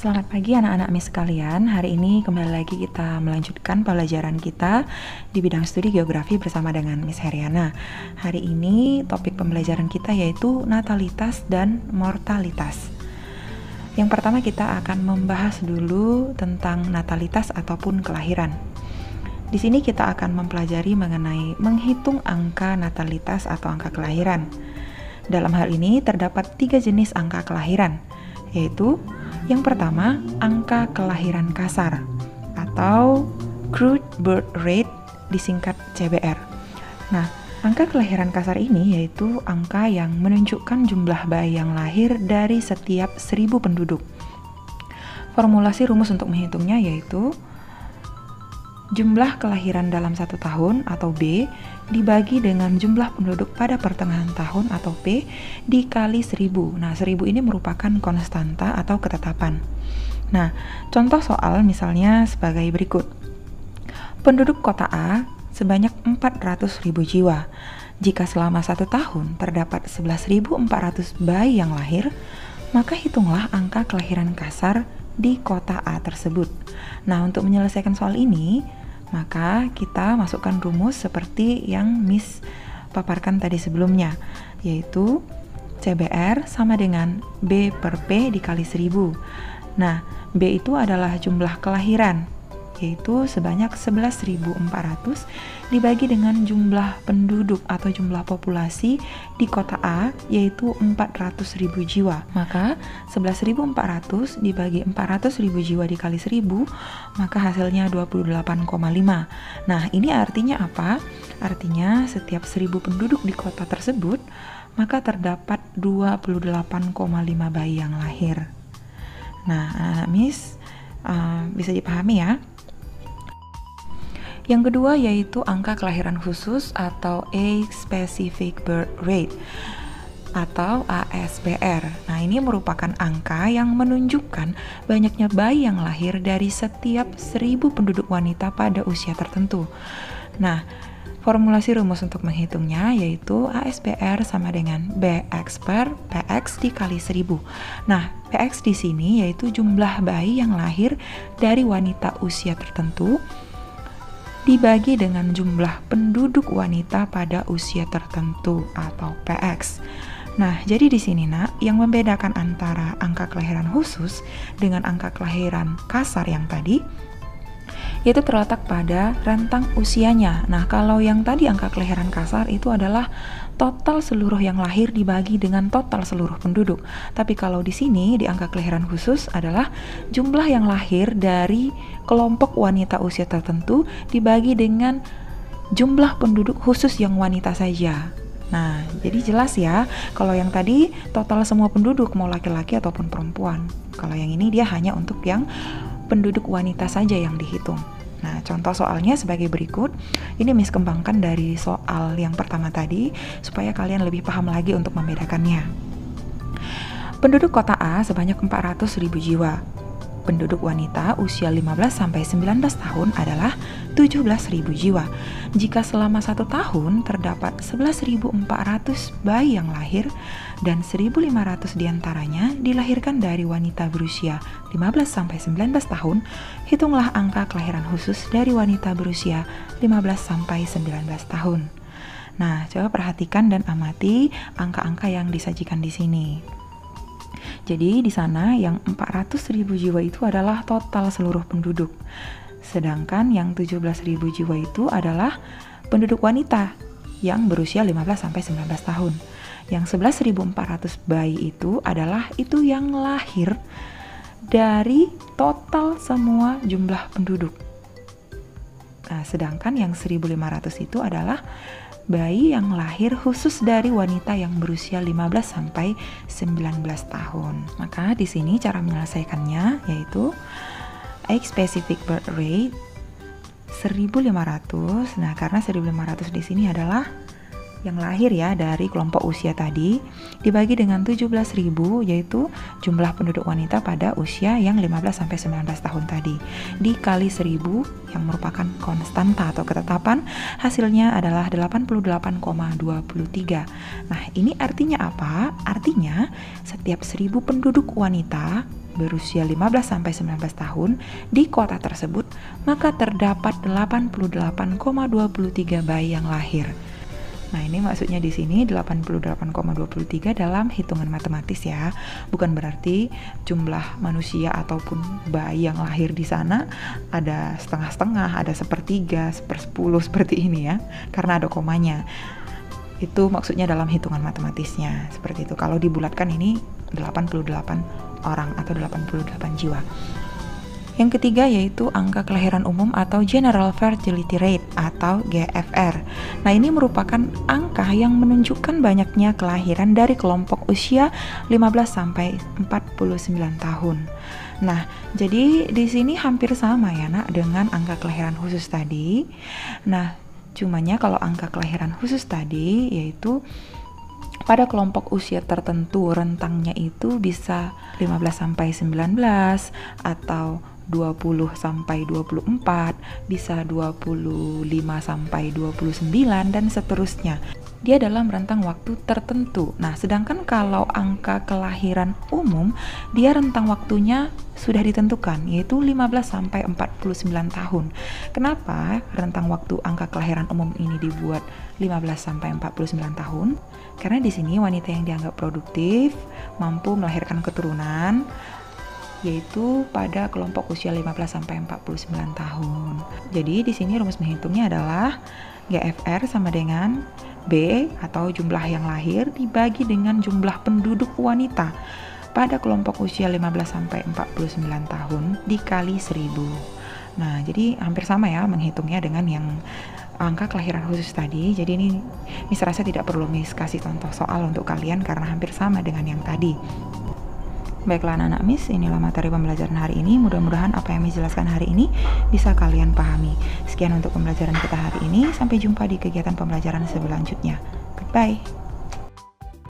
Selamat pagi anak-anak Miss sekalian. Hari ini kembali lagi kita melanjutkan pelajaran kita di bidang studi geografi bersama dengan Miss Heriana. Hari ini topik pembelajaran kita yaitu natalitas dan mortalitas. Yang pertama kita akan membahas dulu tentang natalitas ataupun kelahiran. Di sini kita akan mempelajari mengenai menghitung angka natalitas atau angka kelahiran. Dalam hal ini terdapat 3 jenis angka kelahiran, yaitu yang pertama, angka kelahiran kasar atau crude birth rate, disingkat CBR. Nah, angka kelahiran kasar ini yaitu angka yang menunjukkan jumlah bayi yang lahir dari setiap 1000 penduduk. Formulasi rumus untuk menghitungnya yaitu jumlah kelahiran dalam 1 tahun atau B dibagi dengan jumlah penduduk pada pertengahan tahun atau P dikali 1000. Nah, 1000 ini merupakan konstanta atau ketetapan. Nah, contoh soal misalnya sebagai berikut. Penduduk kota A sebanyak 400.000 jiwa. Jika selama 1 tahun terdapat 11.400 bayi yang lahir, maka hitunglah angka kelahiran kasar di kota A tersebut. Nah, untuk menyelesaikan soal ini, maka kita masukkan rumus seperti yang Miss paparkan tadi sebelumnya, yaitu CBR sama dengan B per P dikali 1000. Nah, B itu adalah jumlah kelahiran, yaitu sebanyak 11.400 dibagi dengan jumlah penduduk atau jumlah populasi di kota A, yaitu 400.000 jiwa. Maka 11.400 dibagi 400.000 jiwa dikali 1000, maka hasilnya 28,5. Nah, ini artinya apa? Artinya setiap 1000 penduduk di kota tersebut, maka terdapat 28,5 bayi yang lahir. Nah, anak-anak Miss bisa dipahami ya. Yang kedua yaitu angka kelahiran khusus atau Age Specific Birth Rate atau ASBR. Nah, ini merupakan angka yang menunjukkan banyaknya bayi yang lahir dari setiap 1000 penduduk wanita pada usia tertentu. Nah, formulasi rumus untuk menghitungnya yaitu ASBR sama dengan BX per PX dikali 1000. Nah, PX di sini yaitu jumlah bayi yang lahir dari wanita usia tertentu dibagi dengan jumlah penduduk wanita pada usia tertentu atau PX. Nah, jadi di sini Nak, yang membedakan antara angka kelahiran khusus dengan angka kelahiran kasar yang tadi yaitu terletak pada rentang usianya. Nah, kalau yang tadi angka kelahiran kasar itu adalah total seluruh yang lahir dibagi dengan total seluruh penduduk. Tapi kalau di sini di angka kelahiran khusus adalah jumlah yang lahir dari kelompok wanita usia tertentu dibagi dengan jumlah penduduk khusus yang wanita saja. Nah, jadi jelas ya, kalau yang tadi total semua penduduk mau laki-laki ataupun perempuan. Kalau yang ini dia hanya untuk yang penduduk wanita saja yang dihitung. Nah, contoh soalnya sebagai berikut. Ini Miss kembangkan dari soal yang pertama tadi supaya kalian lebih paham lagi untuk membedakannya. Penduduk kota A sebanyak 400.000 jiwa. Penduduk wanita usia 15-19 tahun adalah 17.000 jiwa. Jika selama 1 tahun terdapat 11.400 bayi yang lahir dan 1.500 diantaranya dilahirkan dari wanita berusia 15-19 tahun, hitunglah angka kelahiran khusus dari wanita berusia 15-19 tahun. Nah, coba perhatikan dan amati angka-angka yang disajikan di sini. Jadi di sana yang 400.000 jiwa itu adalah total seluruh penduduk. Sedangkan yang 17.000 jiwa itu adalah penduduk wanita yang berusia 15-19 tahun. Yang 11.400 bayi itu adalah itu yang lahir dari total semua jumlah penduduk. Nah, sedangkan yang 1.500 itu adalah bayi yang lahir khusus dari wanita yang berusia 15-19 tahun. Maka di sini cara menyelesaikannya yaitu Age Specific Birth Rate 1.500. Nah, karena 1.500 di sini adalah yang lahir ya dari kelompok usia tadi dibagi dengan 17.000 yaitu jumlah penduduk wanita pada usia yang 15-19 tahun tadi dikali 1.000 yang merupakan konstanta atau ketetapan, hasilnya adalah 88,23. Nah, ini artinya apa? Artinya setiap 1.000 penduduk wanita berusia 15-19 tahun di kota tersebut, maka terdapat 88,23 bayi yang lahir. Nah, ini maksudnya di sini 88,23 dalam hitungan matematis ya. Bukan berarti jumlah manusia ataupun bayi yang lahir di sana ada setengah-setengah, ada sepertiga, sepersepuluh seperti ini ya. Karena ada komanya. Itu maksudnya dalam hitungan matematisnya. Seperti itu. Kalau dibulatkan ini 88 orang atau 88 jiwa. Yang ketiga yaitu angka kelahiran umum atau General Fertility Rate atau GFR. Nah, ini merupakan angka yang menunjukkan banyaknya kelahiran dari kelompok usia 15 sampai 49 tahun. Nah, jadi di sini hampir sama ya, Nak, dengan angka kelahiran khusus tadi. Nah, cumanya kalau angka kelahiran khusus tadi yaitu pada kelompok usia tertentu rentangnya itu bisa 15 sampai 19 atau 20 sampai 24, bisa 25 sampai 29 dan seterusnya. Dia dalam rentang waktu tertentu. Nah, sedangkan kalau angka kelahiran umum, dia rentang waktunya sudah ditentukan, yaitu 15 sampai 49 tahun. Kenapa rentang waktu angka kelahiran umum ini dibuat 15 sampai 49 tahun? Karena di sini wanita yang dianggap produktif, mampu melahirkan keturunan, yaitu pada kelompok usia 15 sampai 49 tahun. Jadi di sini rumus menghitungnya adalah GFR sama dengan B atau jumlah yang lahir dibagi dengan jumlah penduduk wanita pada kelompok usia 15 sampai 49 tahun dikali 1000. Nah, jadi hampir sama ya menghitungnya dengan yang angka kelahiran khusus tadi. Jadi ini Miss rasa tidak perlu Miss kasih contoh soal untuk kalian karena hampir sama dengan yang tadi. Baiklah anak-anak Miss, inilah materi pembelajaran hari ini. Mudah-mudahan apa yang Miss jelaskan hari ini bisa kalian pahami. Sekian untuk pembelajaran kita hari ini. Sampai jumpa di kegiatan pembelajaran selanjutnya. Goodbye.